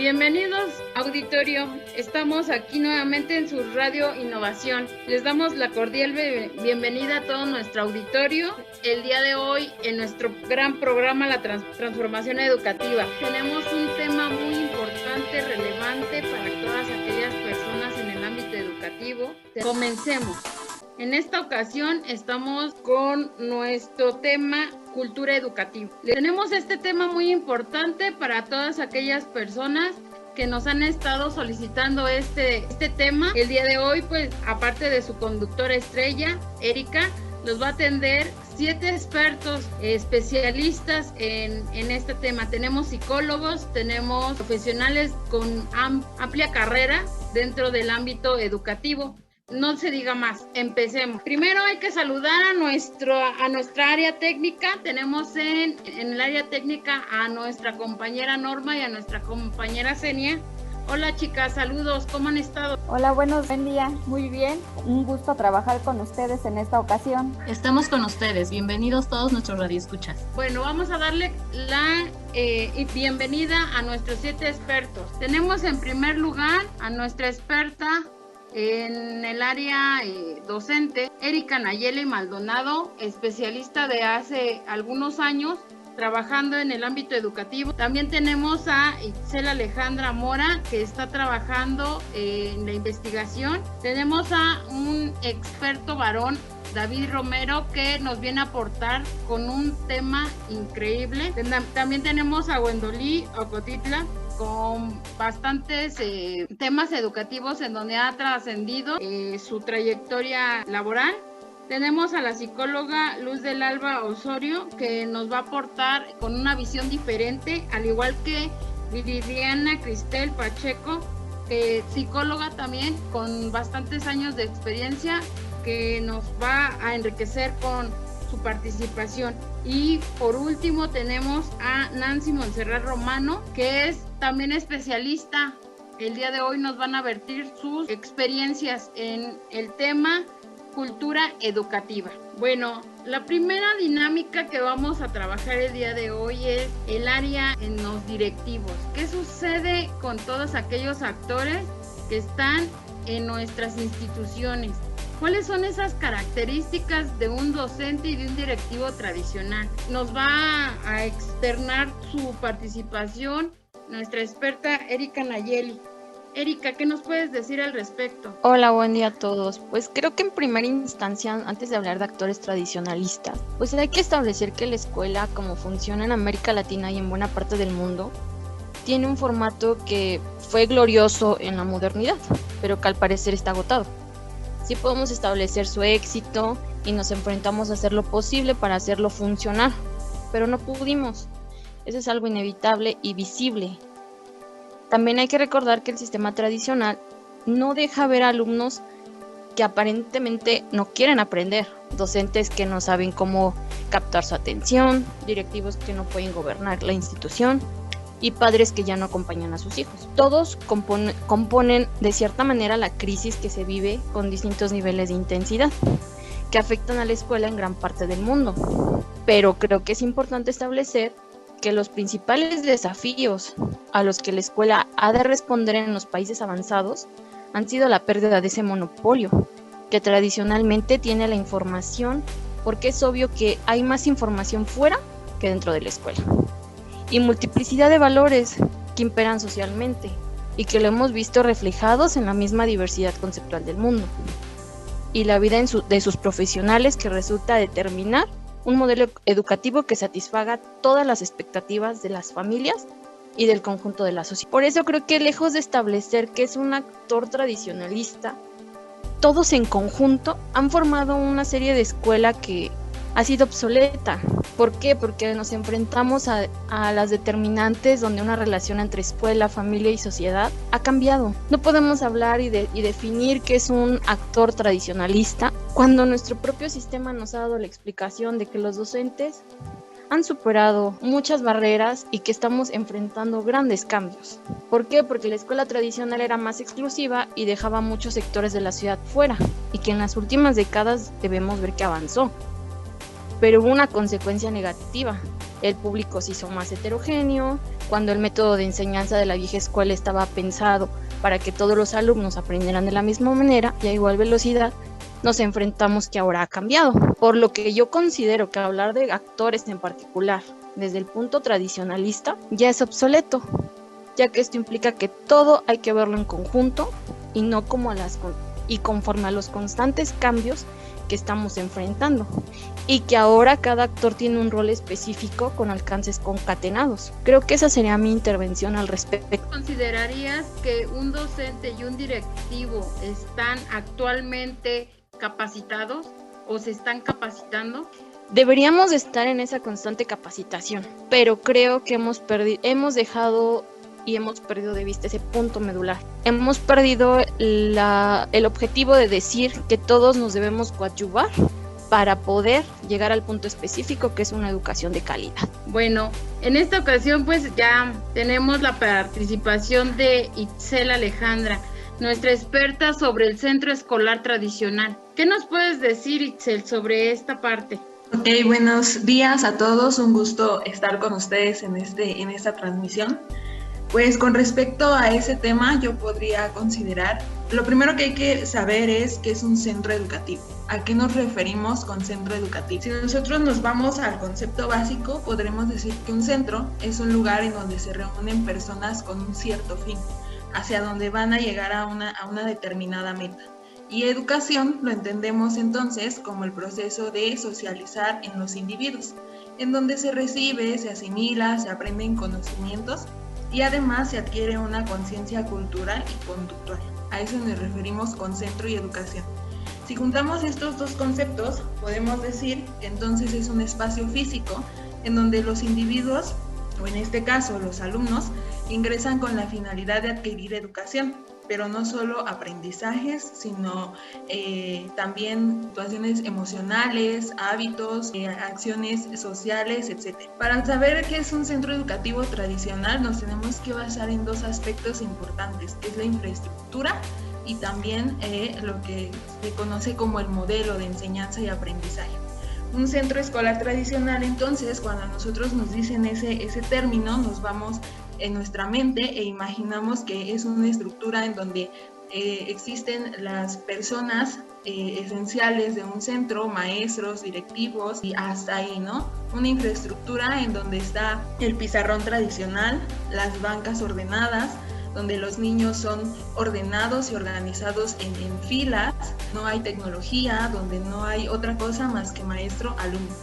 Bienvenidos, auditorio. Estamos aquí nuevamente en su Radio Innovación. Les damos la cordial bienvenida a todo nuestro auditorio. El día de hoy, en nuestro gran programa, la transformación educativa, tenemos un tema muy importante, relevante para todas aquellas personas en el ámbito educativo. Comencemos. En esta ocasión estamos con nuestro tema cultura educativa. Tenemos este tema muy importante para todas aquellas personas que nos han estado solicitando este tema. El día de hoy, pues, aparte de su conductora estrella, Erika, los va a atender 7 expertos especialistas en este tema. Tenemos psicólogos, tenemos profesionales con amplia carrera dentro del ámbito educativo. No se diga más, empecemos. Primero hay que saludar a nuestra área técnica. Tenemos en el área técnica a nuestra compañera Norma y a nuestra compañera Zenia. Hola chicas, saludos, ¿cómo han estado? Hola, buen día, muy bien. Un gusto trabajar con ustedes en esta ocasión. Estamos con ustedes, bienvenidos todos nuestros radioescuchas. Bueno, vamos a darle la bienvenida a nuestros 7 expertos. Tenemos en primer lugar a nuestra experta en el área docente, Erika Nayeli Maldonado, especialista de hace algunos años trabajando en el ámbito educativo. También tenemos a Itzel Alejandra Mora, que está trabajando en la investigación. Tenemos a un experto varón, David Romero, que nos viene a aportar con un tema increíble. También tenemos a Wendolí Ocotitla, con bastantes temas educativos en donde ha trascendido su trayectoria laboral. Tenemos a la psicóloga Luz del Alba Osorio, que nos va a aportar con una visión diferente, al igual que Viridiana Cristel Pacheco, psicóloga también con bastantes años de experiencia, que nos va a enriquecer con su participación. Y por último tenemos a Nancy Montserrat Romano, que es también especialista. El día de hoy nos van a vertir sus experiencias en el tema cultura educativa. Bueno, la primera dinámica que vamos a trabajar el día de hoy es el área en los directivos. ¿Qué sucede con todos aquellos actores que están en nuestras instituciones? ¿Cuáles son esas características de un docente y de un directivo tradicional? Nos va a externar su participación nuestra experta Erika Nayeli. Erika, ¿qué nos puedes decir al respecto? Hola, buen día a todos. Pues creo que en primera instancia, antes de hablar de actores tradicionalistas, pues hay que establecer que la escuela, como funciona en América Latina y en buena parte del mundo, tiene un formato que fue glorioso en la modernidad, pero que al parecer está agotado. Sí podemos establecer su éxito y nos enfrentamos a hacer lo posible para hacerlo funcionar, pero no pudimos. Eso es algo inevitable y visible. También hay que recordar que el sistema tradicional no deja ver a alumnos que aparentemente no quieren aprender, docentes que no saben cómo captar su atención, directivos que no pueden gobernar la institución y padres que ya no acompañan a sus hijos. Todos componen de cierta manera la crisis que se vive con distintos niveles de intensidad que afectan a la escuela en gran parte del mundo. Pero creo que es importante establecer que los principales desafíos a los que la escuela ha de responder en los países avanzados han sido la pérdida de ese monopolio que tradicionalmente tiene la información, porque es obvio que hay más información fuera que dentro de la escuela, y multiplicidad de valores que imperan socialmente y que lo hemos visto reflejados en la misma diversidad conceptual del mundo y la vida de sus profesionales, que resulta determinar un modelo educativo que satisfaga todas las expectativas de las familias y del conjunto de la sociedad. Por eso creo que, lejos de establecer que es un actor tradicionalista, todos en conjunto han formado una serie de escuela que ha sido obsoleta. ¿Por qué? Porque nos enfrentamos a las determinantes donde una relación entre escuela, familia y sociedad ha cambiado. No podemos hablar y definir qué es un actor tradicionalista cuando nuestro propio sistema nos ha dado la explicación de que los docentes han superado muchas barreras y que estamos enfrentando grandes cambios. ¿Por qué? Porque la escuela tradicional era más exclusiva y dejaba muchos sectores de la ciudad fuera, y que en las últimas décadas debemos ver que avanzó. Pero hubo una consecuencia negativa, el público se hizo más heterogéneo, cuando el método de enseñanza de la vieja escuela estaba pensado para que todos los alumnos aprendieran de la misma manera y a igual velocidad, nos enfrentamos que ahora ha cambiado. Por lo que yo considero que hablar de actores en particular desde el punto tradicionalista ya es obsoleto, ya que esto implica que todo hay que verlo en conjunto y no como y conforme a los constantes cambios que estamos enfrentando, y que ahora cada actor tiene un rol específico con alcances concatenados. Creo que esa sería mi intervención al respecto. ¿Considerarías que un docente y un directivo están actualmente capacitados o se están capacitando? Deberíamos estar en esa constante capacitación, pero creo que hemos dejado y hemos perdido de vista ese punto medular. Hemos perdido el objetivo de decir que todos nos debemos coadyuvar para poder llegar al punto específico que es una educación de calidad. Bueno, en esta ocasión pues ya tenemos la participación de Itzel Alejandra, nuestra experta sobre el centro escolar tradicional. ¿Qué nos puedes decir, Itzel, sobre esta parte? Ok, buenos días a todos, un gusto estar con ustedes en esta transmisión. Pues con respecto a ese tema, yo podría considerar, lo primero que hay que saber es qué es un centro educativo. ¿A qué nos referimos con centro educativo? Si nosotros nos vamos al concepto básico, podremos decir que un centro es un lugar en donde se reúnen personas con un cierto fin, hacia donde van a llegar a una determinada meta. Y educación lo entendemos entonces como el proceso de socializar en los individuos, en donde se recibe, se asimila, se aprenden conocimientos y además se adquiere una conciencia cultural y conductual. A eso nos referimos con centro y educación. Si juntamos estos dos conceptos, podemos decir que entonces es un espacio físico en donde los individuos, o en este caso los alumnos, ingresan con la finalidad de adquirir educación, pero no solo aprendizajes, sino también situaciones emocionales, hábitos, acciones sociales, etc. Para saber qué es un centro educativo tradicional, nos tenemos que basar en dos aspectos importantes, que es la infraestructura y también lo que se conoce como el modelo de enseñanza y aprendizaje. Un centro escolar tradicional, entonces, cuando nosotros nos dicen ese término, nos vamos en nuestra mente e imaginamos que es una estructura en donde existen las personas esenciales de un centro, maestros, directivos y hasta ahí, ¿no? Una infraestructura en donde está el pizarrón tradicional, las bancas ordenadas, donde los niños son ordenados y organizados en filas, no hay tecnología, donde no hay otra cosa más que maestro-alumno,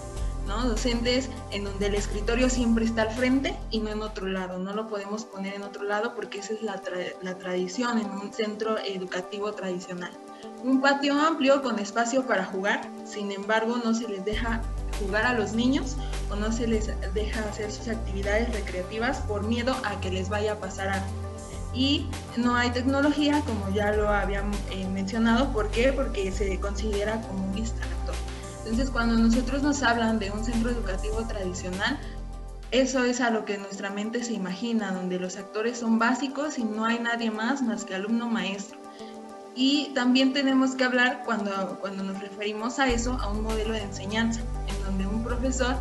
¿no? Docentes en donde el escritorio siempre está al frente y no en otro lado, no lo podemos poner en otro lado porque esa es la tradición en un centro educativo tradicional. Un patio amplio con espacio para jugar, sin embargo no se les deja jugar a los niños o no se les deja hacer sus actividades recreativas por miedo a que les vaya a pasar algo. Y no hay tecnología, como ya lo había mencionado. ¿Por qué? Porque se considera como un distractor. Entonces, cuando nosotros nos hablan de un centro educativo tradicional, eso es a lo que nuestra mente se imagina, donde los actores son básicos y no hay nadie más que alumno-maestro. Y también tenemos que hablar, cuando nos referimos a eso, a un modelo de enseñanza, en donde un profesor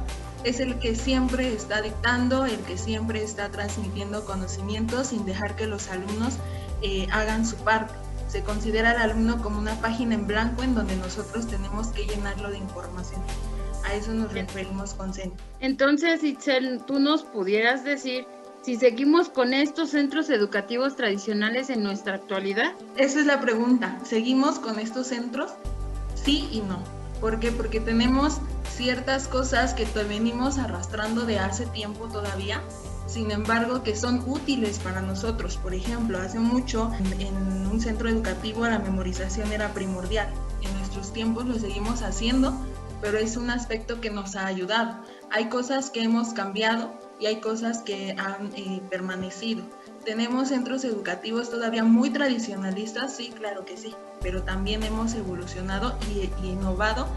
es el que siempre está dictando, el que siempre está transmitiendo conocimientos sin dejar que los alumnos hagan su parte. Se considera al alumno como una página en blanco en donde nosotros tenemos que llenarlo de información. A eso nos referimos con centro. Entonces, Itzel, ¿tú nos pudieras decir si seguimos con estos centros educativos tradicionales en nuestra actualidad? Esa es la pregunta. ¿Seguimos con estos centros? Sí y no. ¿Por qué? Porque tenemos ciertas cosas que venimos arrastrando de hace tiempo todavía, sin embargo que son útiles para nosotros. Por ejemplo, hace mucho en un centro educativo la memorización era primordial. En nuestros tiempos lo seguimos haciendo, pero es un aspecto que nos ha ayudado. Hay cosas que hemos cambiado y hay cosas que han permanecido. ¿Tenemos centros educativos todavía muy tradicionalistas? Sí, claro que sí, pero también hemos evolucionado y innovado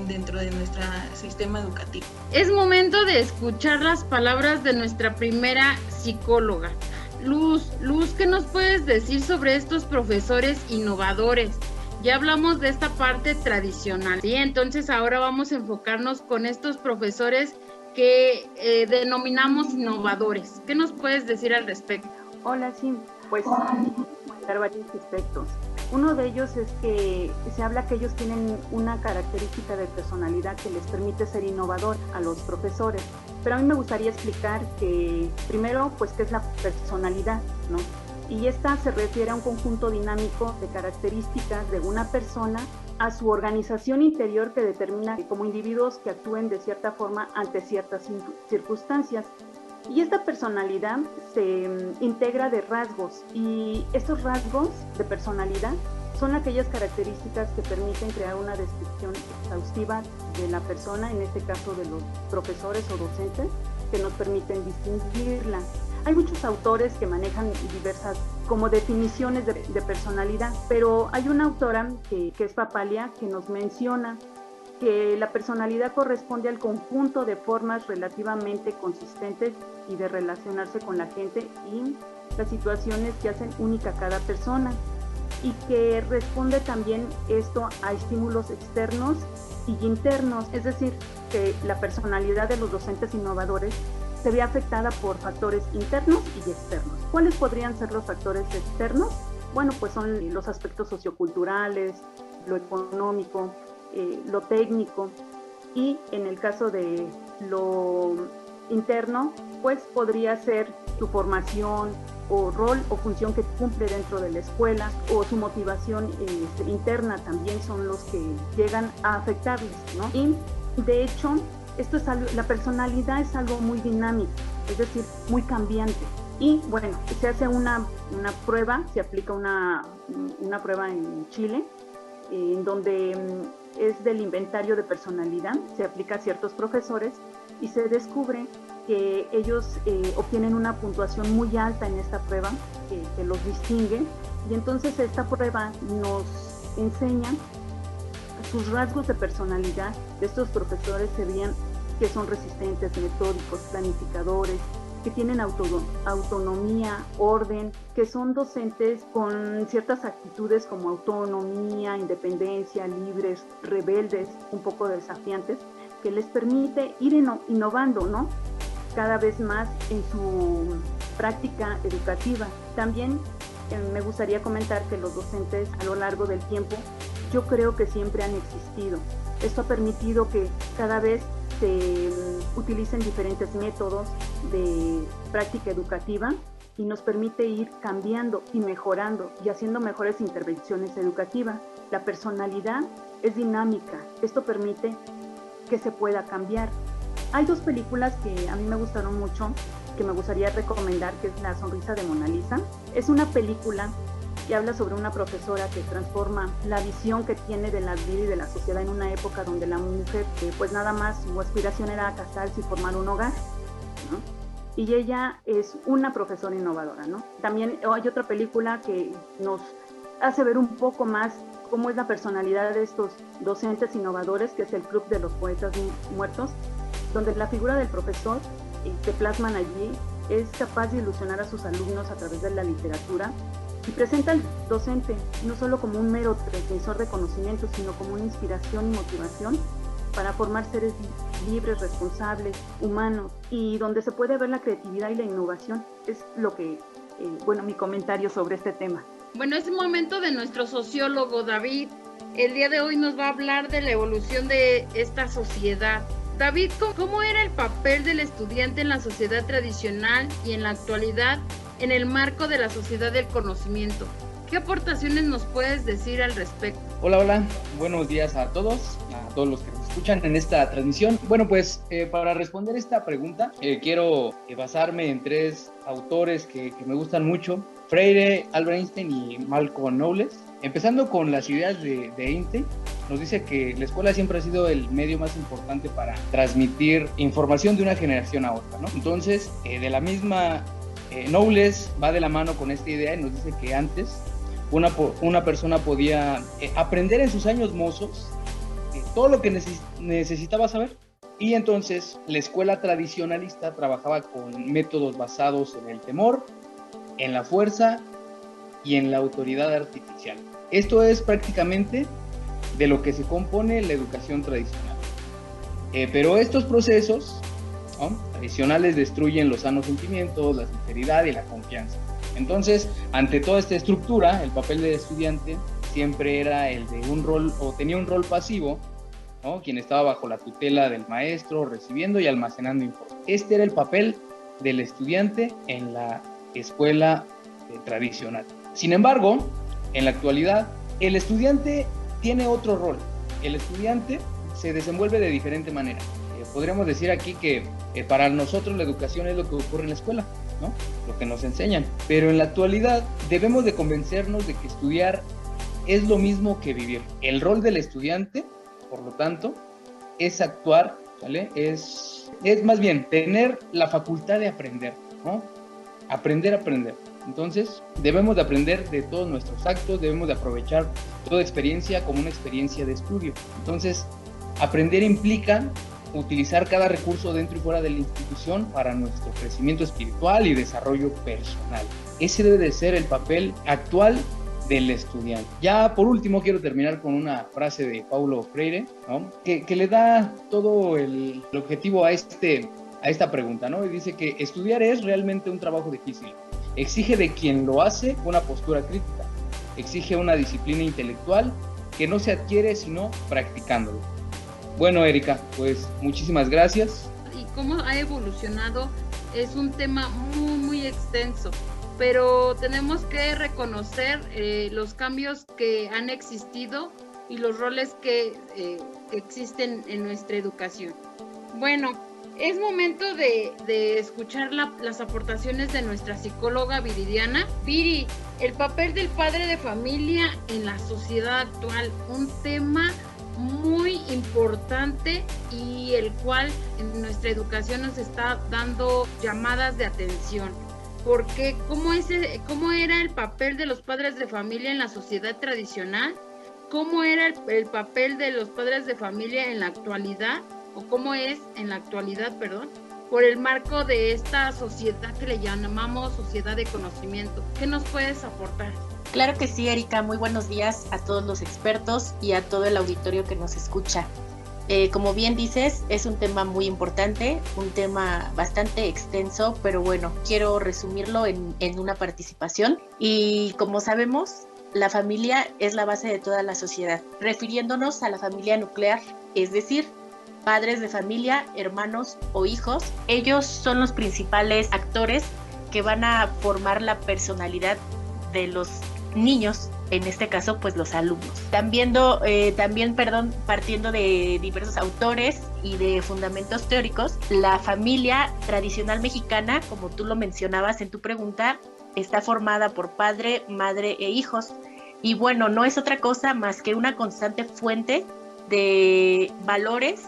dentro de nuestro sistema educativo. Es momento de escuchar las palabras de nuestra primera psicóloga. Luz, ¿qué nos puedes decir sobre estos profesores innovadores? Ya hablamos de esta parte tradicional, ¿sí? Entonces ahora vamos a enfocarnos con estos profesores que denominamos innovadores. ¿Qué nos puedes decir al respecto? Hola, sí, pues comentar varios aspectos. Uno de ellos es que se habla que ellos tienen una característica de personalidad que les permite ser innovador a los profesores. Pero a mí me gustaría explicar que primero, pues, qué es la personalidad, ¿no? Y esta se refiere a un conjunto dinámico de características de una persona a su organización interior que determina como individuos que actúen de cierta forma ante ciertas circunstancias. Y esta personalidad se integra de rasgos, y estos rasgos de personalidad son aquellas características que permiten crear una descripción exhaustiva de la persona, en este caso de los profesores o docentes, que nos permiten distinguirla. Hay muchos autores que manejan diversas como definiciones de personalidad, pero hay una autora que es Papalia, que nos menciona que la personalidad corresponde al conjunto de formas relativamente consistentes y de relacionarse con la gente y las situaciones que hacen única a cada persona, y que responde también esto a estímulos externos y internos, es decir, que la personalidad de los docentes innovadores se ve afectada por factores internos y externos. ¿Cuáles podrían ser los factores externos? Bueno, pues son los aspectos socioculturales, lo económico, lo técnico, y en el caso de lo interno, pues podría ser su formación o rol o función que cumple dentro de la escuela, o su motivación interna también son los que llegan a afectarles, ¿no? Y de hecho, esto es algo, la personalidad es algo muy dinámico, es decir, muy cambiante. Y bueno, se hace una prueba, se aplica una prueba en Chile, en donde es del inventario de personalidad, se aplica a ciertos profesores y se descubre que ellos obtienen una puntuación muy alta en esta prueba que los distingue, y entonces esta prueba nos enseña sus rasgos de personalidad de estos profesores. Se veían que son resistentes, metódicos, planificadores, que tienen autonomía, orden, que son docentes con ciertas actitudes como autonomía, independencia, libres, rebeldes, un poco desafiantes, que les permite ir innovando, ¿no?, cada vez más en su práctica educativa. También me gustaría comentar que los docentes a lo largo del tiempo, yo creo que siempre han existido. Esto ha permitido que cada vez se utilicen diferentes métodos de práctica educativa y nos permite ir cambiando y mejorando y haciendo mejores intervenciones educativas. La personalidad es dinámica, esto permite que se pueda cambiar. Hay dos películas que a mí me gustaron mucho, que me gustaría recomendar, que es La sonrisa de Mona Lisa. Es una película que habla sobre una profesora que transforma la visión que tiene de la vida y de la sociedad en una época donde la mujer, pues nada más su aspiración era casarse y formar un hogar, ¿no? Y ella es una profesora innovadora, ¿no? También hay otra película que nos hace ver un poco más cómo es la personalidad de estos docentes innovadores, que es El Club de los Poetas Muertos, donde la figura del profesor que plasman allí es capaz de ilusionar a sus alumnos a través de la literatura, y presenta al docente no solo como un mero transmisor de conocimiento, sino como una inspiración y motivación para formar seres libres, responsables, humanos, y donde se puede ver la creatividad y la innovación. Es lo que, mi comentario sobre este tema. Bueno, es el momento de nuestro sociólogo David. El día de hoy nos va a hablar de la evolución de esta sociedad. David, ¿cómo era el papel del estudiante en la sociedad tradicional y en la actualidad en el marco de la sociedad del conocimiento? ¿Qué aportaciones nos puedes decir al respecto? Hola, buenos días a todos los que nos escuchan en esta transmisión. Bueno, pues para responder esta pregunta, quiero basarme en tres autores que me gustan mucho: Freire, Albert Einstein y Malcolm Knowles. Empezando con las ideas de Einstein, nos dice que la escuela siempre ha sido el medio más importante para transmitir información de una generación a otra, ¿no? Entonces, de la misma Knowles va de la mano con esta idea y nos dice que antes una persona podía aprender en sus años mozos todo lo que necesitaba saber, y entonces la escuela tradicionalista trabajaba con métodos basados en el temor, en la fuerza y en la autoridad artificial. Esto es prácticamente de lo que se compone la educación tradicional. Pero estos procesos ¿no? Tradicionales destruyen los sanos sentimientos, la sinceridad y la confianza. Entonces, ante toda esta estructura, el papel del estudiante siempre era el de un rol, o tenía un rol pasivo, ¿no? Quien estaba bajo la tutela del maestro, recibiendo y almacenando información. Este era el papel del estudiante en la escuela tradicional. Sin embargo, en la actualidad, el estudiante tiene otro rol. El estudiante se desenvuelve de diferente manera. Podríamos decir aquí que para nosotros la educación es lo que ocurre en la escuela, ¿no? Lo que nos enseñan. Pero en la actualidad debemos de convencernos de que estudiar es lo mismo que vivir. El rol del estudiante, por lo tanto, es actuar, ¿vale? Es más bien tener la facultad de aprender, ¿no? Aprender. Entonces, debemos de aprender de todos nuestros actos, debemos de aprovechar toda experiencia como una experiencia de estudio. Entonces, aprender implica utilizar cada recurso dentro y fuera de la institución para nuestro crecimiento espiritual y desarrollo personal. Ese debe de ser el papel actual del estudiante. Ya por último quiero terminar con una frase de Paulo Freire, ¿no? que le da todo el objetivo a esta pregunta, ¿no? Y dice que estudiar es realmente un trabajo difícil. Exige de quien lo hace una postura crítica. Exige una disciplina intelectual que no se adquiere sino practicándolo. Bueno, Erika, pues muchísimas gracias. Y cómo ha evolucionado es un tema muy, muy extenso, pero tenemos que reconocer los cambios que han existido y los roles que existen en nuestra educación. Bueno, es momento de escuchar las aportaciones de nuestra psicóloga Viridiana. Viri, el papel del padre de familia en la sociedad actual, un tema muy importante y el cual en nuestra educación nos está dando llamadas de atención. Porque ¿cómo era el papel de los padres de familia en la sociedad tradicional? ¿Cómo era el papel de los padres de familia en la actualidad? ¿O cómo es en la actualidad, perdón? Por el marco de esta sociedad que le llamamos sociedad de conocimiento. ¿Qué nos puedes aportar? Claro que sí, Erika. Muy buenos días a todos los expertos y a todo el auditorio que nos escucha. Como bien dices, es un tema muy importante, un tema bastante extenso, pero bueno, quiero resumirlo en una participación. Y como sabemos, la familia es la base de toda la sociedad, refiriéndonos a la familia nuclear, es decir, padres de familia, hermanos o hijos. Ellos son los principales actores que van a formar la personalidad de los niños, en este caso pues los alumnos. Partiendo de diversos autores y de fundamentos teóricos, la familia tradicional mexicana, como tú lo mencionabas en tu pregunta, está formada por padre, madre e hijos. Y bueno, no es otra cosa más que una constante fuente de valores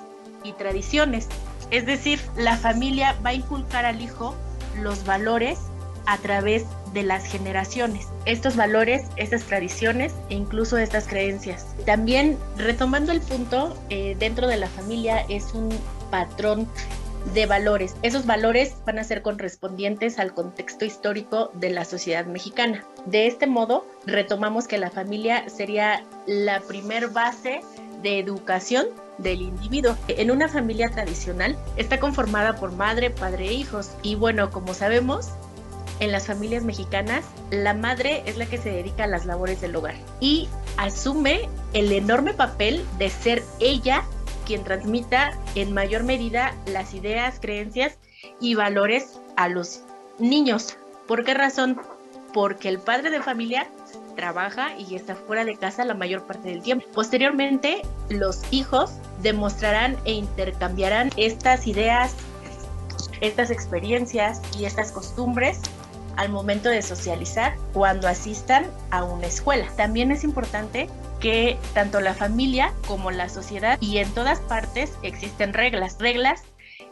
y tradiciones. Es decir, la familia va a inculcar al hijo los valores a través de las generaciones. Estos valores, estas tradiciones e incluso estas creencias. También, retomando el punto, dentro de la familia es un patrón de valores. Esos valores van a ser correspondientes al contexto histórico de la sociedad mexicana. De este modo, retomamos que la familia sería la primer base de educación del individuo. En una familia tradicional está conformada por madre, padre e hijos. Y bueno, como sabemos, en las familias mexicanas, la madre es la que se dedica a las labores del hogar y asume el enorme papel de ser ella quien transmita en mayor medida las ideas, creencias y valores a los niños. ¿Por qué razón? Porque el padre de familia trabaja y está fuera de casa la mayor parte del tiempo. Posteriormente, los hijos demostrarán e intercambiarán estas ideas, estas experiencias y estas costumbres al momento de socializar cuando asistan a una escuela. También es importante que tanto la familia como la sociedad y en todas partes existen reglas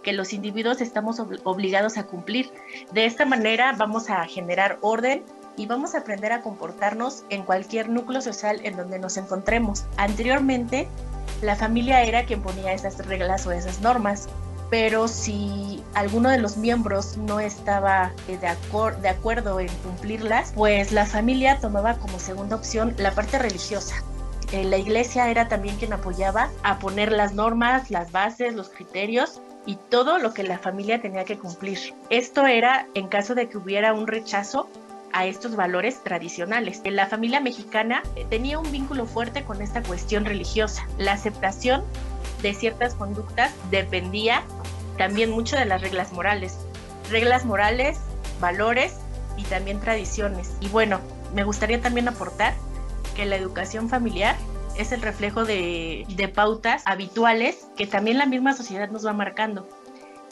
que los individuos estamos obligados a cumplir. De esta manera vamos a generar orden y vamos a aprender a comportarnos en cualquier núcleo social en donde nos encontremos. Anteriormente, la familia era quien ponía esas reglas o esas normas, pero si alguno de los miembros no estaba de acuerdo en cumplirlas, pues la familia tomaba como segunda opción la parte religiosa. La iglesia era también quien apoyaba a poner las normas, las bases, los criterios y todo lo que la familia tenía que cumplir. Esto era en caso de que hubiera un rechazo a estos valores tradicionales. La familia mexicana tenía un vínculo fuerte con esta cuestión religiosa. La aceptación de ciertas conductas dependía también mucho de las reglas morales, valores y también tradiciones. Y bueno, me gustaría también aportar que la educación familiar es el reflejo de pautas habituales que también la misma sociedad nos va marcando.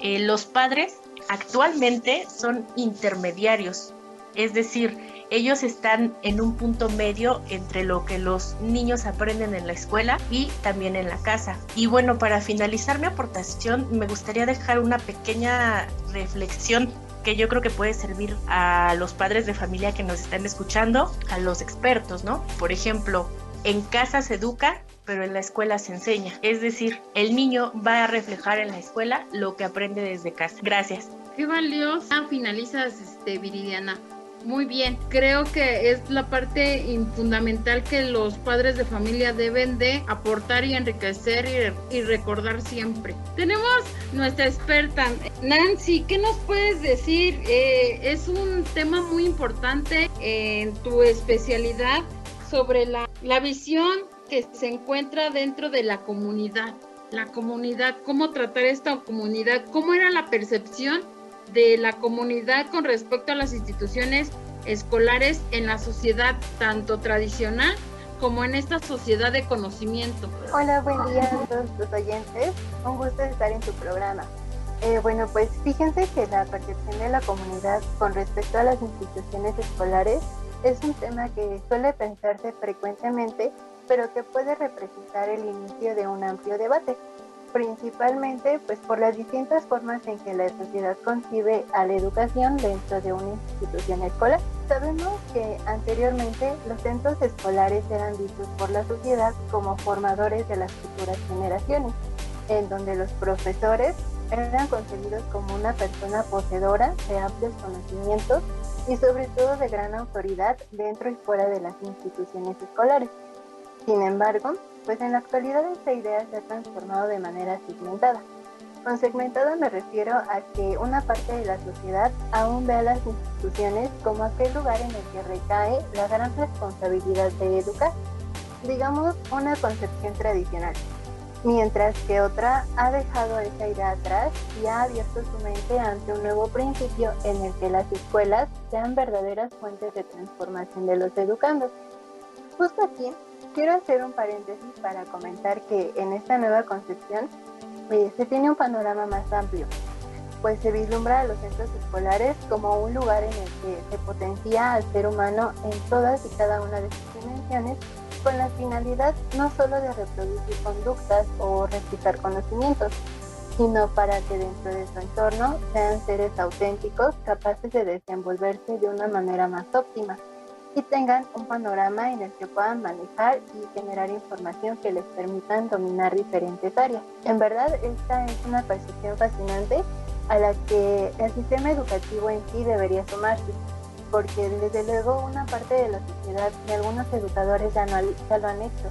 Los padres actualmente son intermediarios, es decir, ellos están en un punto medio entre lo que los niños aprenden en la escuela y también en la casa. Y bueno, para finalizar mi aportación, me gustaría dejar una pequeña reflexión que yo creo que puede servir a los padres de familia que nos están escuchando, a los expertos, ¿no? Por ejemplo, en casa se educa, pero en la escuela se enseña. Es decir, el niño va a reflejar en la escuela lo que aprende desde casa. Gracias. Qué valiosa finalizas, Viridiana. Muy bien, creo que es la parte fundamental que los padres de familia deben de aportar y enriquecer y recordar siempre. Tenemos nuestra experta, Nancy, ¿qué nos puedes decir? Es un tema muy importante en tu especialidad sobre la visión que se encuentra dentro de la comunidad, cómo tratar esta comunidad, cómo era la percepción de la comunidad con respecto a las instituciones escolares en la sociedad tanto tradicional como en esta sociedad de conocimiento. Hola, buen día a todos los oyentes, un gusto estar en tu programa. Bueno, pues fíjense que la percepción de la comunidad con respecto a las instituciones escolares es un tema que suele pensarse frecuentemente, pero que puede representar el inicio de un amplio debate, principalmente pues por las distintas formas en que la sociedad concibe a la educación dentro de una institución escolar. Sabemos que anteriormente los centros escolares eran vistos por la sociedad como formadores de las futuras generaciones, en donde los profesores eran concebidos como una persona poseedora de amplios conocimientos y sobre todo de gran autoridad dentro y fuera de las instituciones escolares. Sin embargo, pues en la actualidad esta idea se ha transformado de manera segmentada. Con segmentada me refiero a que una parte de la sociedad aún ve a las instituciones como aquel lugar en el que recae la gran responsabilidad de educar, digamos una concepción tradicional, mientras que otra ha dejado esa idea atrás y ha abierto su mente ante un nuevo principio en el que las escuelas sean verdaderas fuentes de transformación de los educandos. Justo aquí quiero hacer un paréntesis para comentar que en esta nueva concepción se tiene un panorama más amplio, pues se vislumbra a los centros escolares como un lugar en el que se potencia al ser humano en todas y cada una de sus dimensiones, con la finalidad no solo de reproducir conductas o replicar conocimientos, sino para que dentro de su entorno sean seres auténticos capaces de desenvolverse de una manera más óptima y tengan un panorama en el que puedan manejar y generar información que les permitan dominar diferentes áreas. En verdad, esta es una percepción fascinante a la que el sistema educativo en sí debería sumarse, porque desde luego una parte de la sociedad y algunos educadores ya lo han hecho,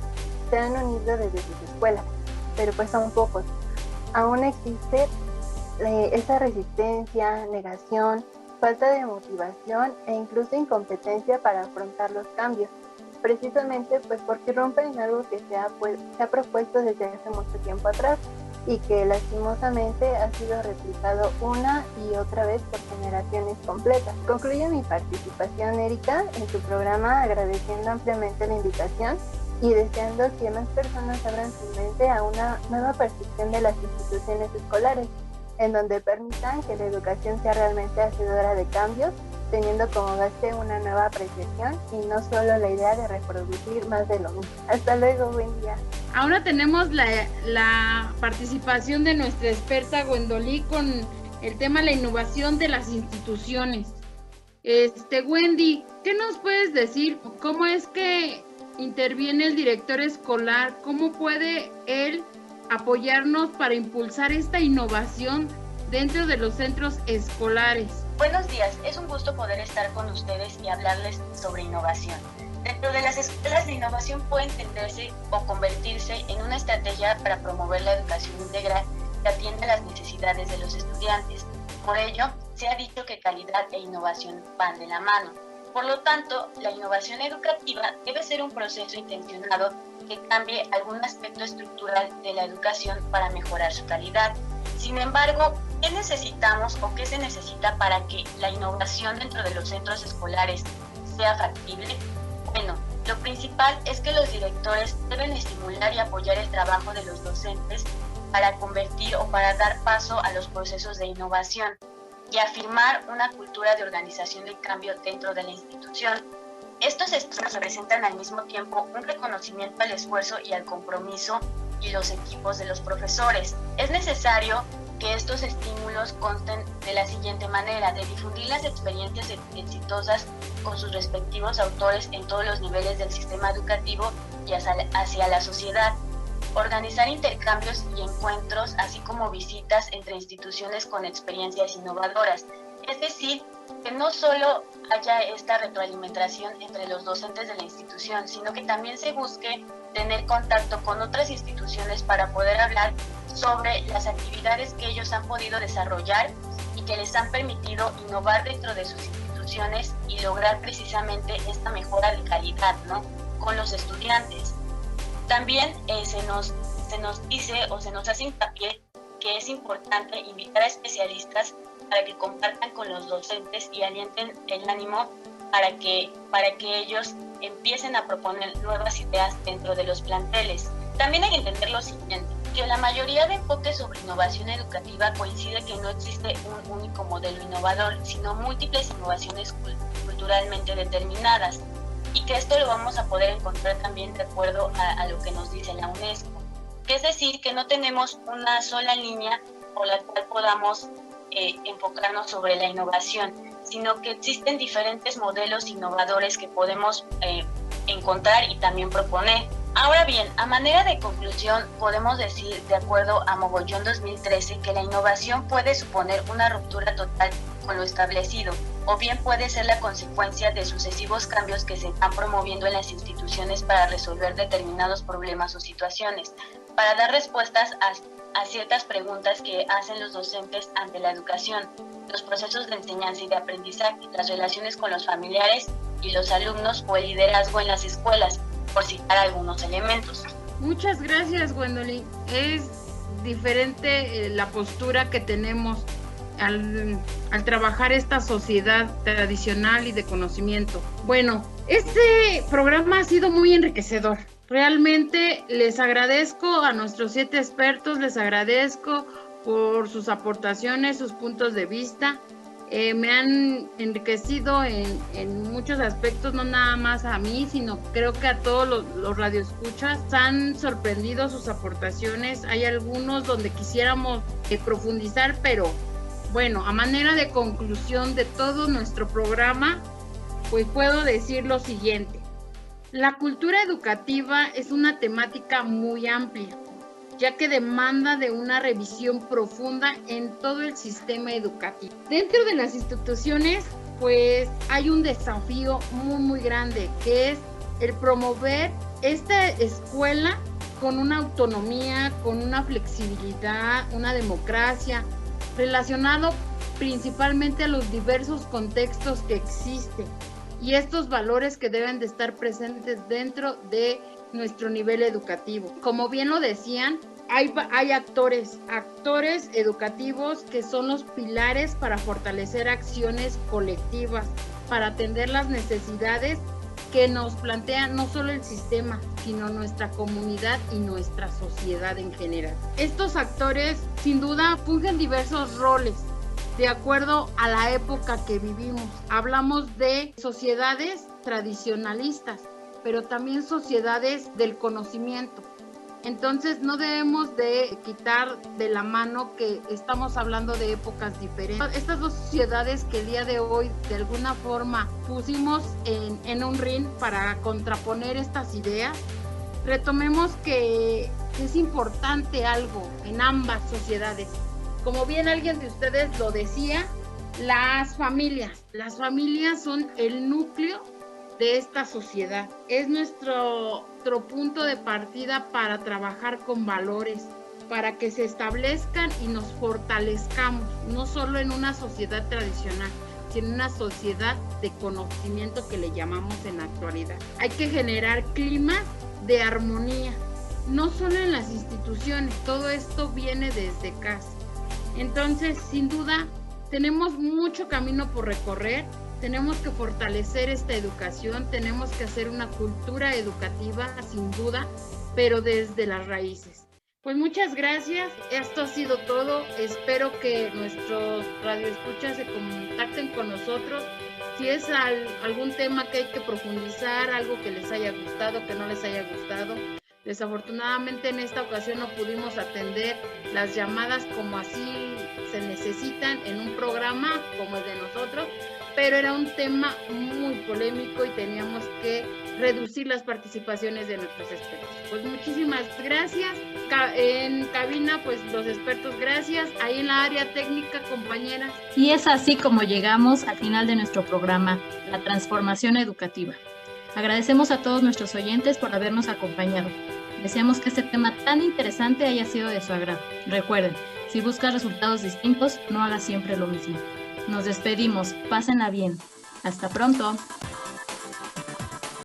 se han unido desde sus escuelas, pero pues son pocos. Aún existe esa resistencia, negación, falta de motivación e incluso incompetencia para afrontar los cambios, precisamente pues porque rompen algo que se ha propuesto desde hace mucho tiempo atrás y que lastimosamente ha sido replicado una y otra vez por generaciones completas. Concluyo mi participación, Erika, en tu programa agradeciendo ampliamente la invitación y deseando que más personas abran su mente a una nueva percepción de las instituciones escolares, en donde permitan que la educación sea realmente hacedora de cambios, teniendo como base una nueva apreciación y no solo la idea de reproducir más de lo mismo. Hasta luego, buen día. Ahora tenemos la participación de nuestra experta Gwendolí con el tema de la innovación de las instituciones. Wendy, ¿qué nos puedes decir? ¿Cómo es que interviene el director escolar? ¿Cómo puede él apoyarnos para impulsar esta innovación dentro de los centros escolares? Buenos días, es un gusto poder estar con ustedes y hablarles sobre innovación. Dentro de las escuelas, la innovación puede entenderse o convertirse en una estrategia para promover la educación integral que atiende las necesidades de los estudiantes. Por ello, se ha dicho que calidad e innovación van de la mano. Por lo tanto, la innovación educativa debe ser un proceso intencionado que cambie algún aspecto estructural de la educación para mejorar su calidad. Sin embargo, ¿qué necesitamos o qué se necesita para que la innovación dentro de los centros escolares sea factible? Bueno, lo principal es que los directores deben estimular y apoyar el trabajo de los docentes para convertir o para dar paso a los procesos de innovación y afirmar una cultura de organización del cambio dentro de la institución. Estos estímulos representan al mismo tiempo un reconocimiento al esfuerzo y al compromiso y los equipos de los profesores. Es necesario que estos estímulos consten de la siguiente manera: de difundir las experiencias exitosas con sus respectivos autores en todos los niveles del sistema educativo y hacia la sociedad, organizar intercambios y encuentros, así como visitas entre instituciones con experiencias innovadoras. Es decir, que no solo haya esta retroalimentación entre los docentes de la institución, sino que también se busque tener contacto con otras instituciones para poder hablar sobre las actividades que ellos han podido desarrollar y que les han permitido innovar dentro de sus instituciones y lograr precisamente esta mejora de calidad, ¿no?, con los estudiantes. También se nos dice o se nos hace hincapié que es importante invitar a especialistas para que compartan con los docentes y alienten el ánimo para que ellos empiecen a proponer nuevas ideas dentro de los planteles. También hay que entender lo siguiente, que la mayoría de enfoques sobre innovación educativa coincide que no existe un único modelo innovador, sino múltiples innovaciones culturalmente determinadas, y que esto lo vamos a poder encontrar también de acuerdo a lo que nos dice la UNESCO. Es decir, que no tenemos una sola línea por la cual podamos enfocarnos sobre la innovación, sino que existen diferentes modelos innovadores que podemos encontrar y también proponer. Ahora bien, a manera de conclusión, podemos decir, de acuerdo a Mogollón 2013, que la innovación puede suponer una ruptura total con lo establecido, o bien puede ser la consecuencia de sucesivos cambios que se están promoviendo en las instituciones para resolver determinados problemas o situaciones, para dar respuestas a ciertas preguntas que hacen los docentes ante la educación, los procesos de enseñanza y de aprendizaje, las relaciones con los familiares y los alumnos o el liderazgo en las escuelas, por citar algunos elementos. Muchas gracias, Gwendolyn. Es diferente la postura que tenemos al trabajar esta sociedad tradicional y de conocimiento. Bueno, este programa ha sido muy enriquecedor. Realmente les agradezco a nuestros 7 expertos, les agradezco por sus aportaciones, sus puntos de vista. Me han enriquecido en muchos aspectos, no nada más a mí, sino creo que a todos los radioescuchas. Han sorprendido sus aportaciones. Hay algunos donde quisiéramos profundizar, pero bueno, a manera de conclusión de todo nuestro programa, pues puedo decir lo siguiente. La cultura educativa es una temática muy amplia, ya que demanda de una revisión profunda en todo el sistema educativo. Dentro de las instituciones, pues hay un desafío muy grande, que es el promover esta escuela con una autonomía, con una flexibilidad, una democracia, relacionado principalmente a los diversos contextos que existen y estos valores que deben de estar presentes dentro de nuestro nivel educativo. Como bien lo decían, hay actores educativos que son los pilares para fortalecer acciones colectivas, para atender las necesidades que nos plantea no solo el sistema, sino nuestra comunidad y nuestra sociedad en general. Estos actores, sin duda, fungen diversos roles de acuerdo a la época que vivimos. Hablamos de sociedades tradicionalistas, pero también sociedades del conocimiento. Entonces no debemos de quitar de la mano que estamos hablando de épocas diferentes. Estas dos sociedades que el día de hoy de alguna forma pusimos en un ring para contraponer estas ideas, retomemos que es importante algo en ambas sociedades. Como bien alguien de ustedes lo decía, las familias son el núcleo de esta sociedad. Es nuestro punto de partida para trabajar con valores, para que se establezcan y nos fortalezcamos, no solo en una sociedad tradicional, sino en una sociedad de conocimiento que le llamamos en la actualidad. Hay que generar climas de armonía, no solo en las instituciones, todo esto viene desde casa. Entonces, sin duda, tenemos mucho camino por recorrer, tenemos que fortalecer esta educación, tenemos que hacer una cultura educativa, sin duda, pero desde las raíces. Pues muchas gracias, esto ha sido todo, espero que nuestros radioescuchas se contacten con nosotros, si es algún tema que hay que profundizar, algo que les haya gustado, que no les haya gustado. Desafortunadamente en esta ocasión no pudimos atender las llamadas como así se necesitan en un programa como el de nosotros, pero era un tema muy polémico y teníamos que reducir las participaciones de nuestros expertos. Pues muchísimas gracias. En cabina, pues los expertos, gracias. Ahí en la área técnica, compañeras. Y es así como llegamos al final de nuestro programa, La Transformación Educativa. Agradecemos a todos nuestros oyentes por habernos acompañado. Deseamos que este tema tan interesante haya sido de su agrado. Recuerden, si buscas resultados distintos, no hagas siempre lo mismo. Nos despedimos, pásenla bien. Hasta pronto.